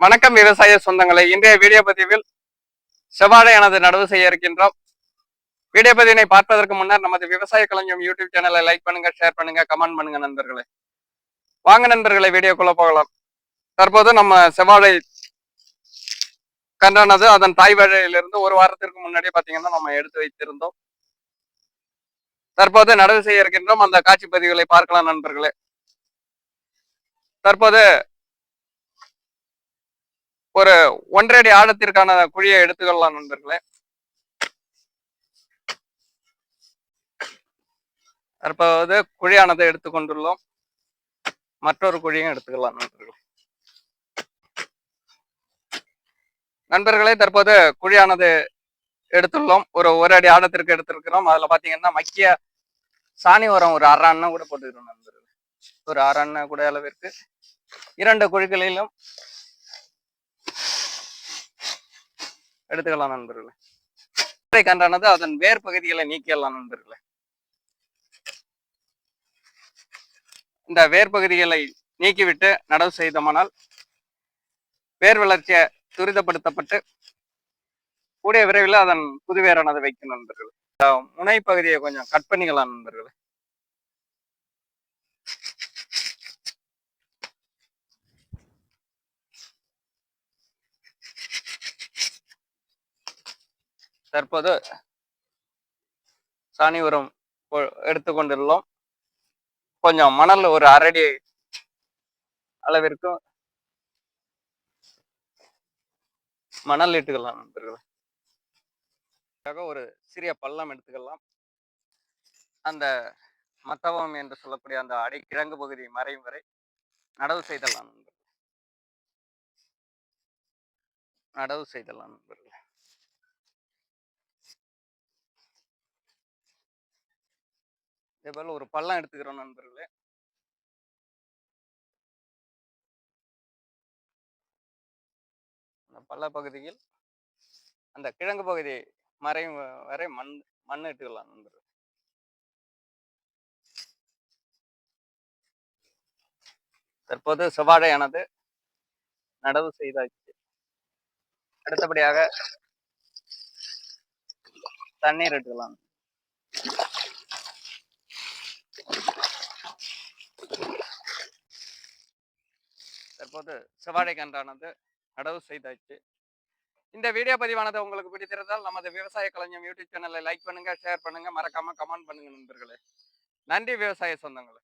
வணக்கம் விவசாய சொந்தங்களை. இன்றைய வீடியோ பதிவில் செவ்வாழையானது நடவு செய்ய இருக்கின்றோம். வீடியோ பதிவினை பார்ப்பதற்கு முன்னர் நமது விவசாய களஞ்சியம் யூடியூப் சேனலை லைக் பண்ணுங்க, ஷேர் பண்ணுங்க, கமெண்ட் பண்ணுங்க நண்பர்களே. வாங்க நண்பர்களை, வீடியோக்குள்ள போகலாம். தற்போது நம்ம செவ்வாழை கன்றானது அதன் தாய் வாழையிலிருந்து ஒரு வாரத்திற்கு முன்னாடியே பாத்தீங்கன்னா நம்ம எடுத்து வைத்திருந்தோம். தற்போது நடவு செய்ய இருக்கின்றோம். அந்த காட்சி பதிவுகளை பார்க்கலாம் நண்பர்களே. தற்போது ஒரு 1.5 அடி ஆழத்திற்கான குழியை எடுத்துக்கொள்ளலாம் நண்பர்களே. தற்போது குழியானதை எடுத்துக்கொண்டுள்ளோம். மற்றொரு குழியும் எடுத்துக்கலாம் நண்பர்களே. தற்போது குழியானது எடுத்துள்ளோம். ஒரு அடி ஆழத்திற்கு எடுத்திருக்கிறோம். அதுல பாத்தீங்கன்னா மக்கிய சாணி உரம் ஒரு 1/2 அண்ணா கூட போட்டுக்கிறோம் நண்பர்களே. ஒரு 1/2 அண்ணா கூட அளவிற்கு 2 குழிகளிலும் எடுத்துக்கலாம் நண்பர்களே. கன்றானது அதன் வேர் பகுதிகளை நீக்கிடலாம் நண்பர்களே. இந்த வேர் பகுதிகளை நீக்கிவிட்டு நடவு செய்தோமானால் வேர் வளர்ச்சியை துரிதப்படுத்தப்பட்டு கூடிய விரைவில் அதன் புதுவேரானது வைக்கும் நண்பர்கள். முனை பகுதியை கொஞ்சம் கட் பண்ணிக்கலாம் நண்பர்கள். தற்போது சாணி உரம் எடுத்துக்கொண்டுள்ளோம். கொஞ்சம் மணல் ஒரு 1/2 அடி அளவிற்கு மணல் இட்டுக்கலாம் நண்பர்கள். ஒரு சிறிய பள்ளம் எடுத்துக்கலாம். அந்த மத்தவம் என்று சொல்லக்கூடிய அந்த அடி கிழங்கு பகுதி மறையும் வரை நடவு செய்தலாம் நண்பர்கள். நடவு செய்தலாம் நண்பர்கள். இதே போல ஒரு பள்ளம் எடுத்துக்கிறோம் நண்பர்களே. அந்த பள்ள பகுதியில் அந்த கிழங்கு பகுதி மறையும் வரை மண் இட்டுக்கலாம் நண்பர்கள். தற்போது செவ்வாழையானது நடவு செய்தாச்சு. அடுத்தபடியாக தண்ணீர் இட்டுக்கலாம். தற்போது செவ்வாழை கன்றானது நடவு செய்தாச்சு. இந்த வீடியோ பதிவானது உங்களுக்கு பிடித்திருந்தால் நமது விவசாய களஞ்சியம் யூடியூப் சேனலை லைக் பண்ணுங்க, ஷேர் பண்ணுங்க, மறக்காம கமெண்ட் பண்ணுங்க நண்பர்களே. நன்றி விவசாய சொந்தங்களே.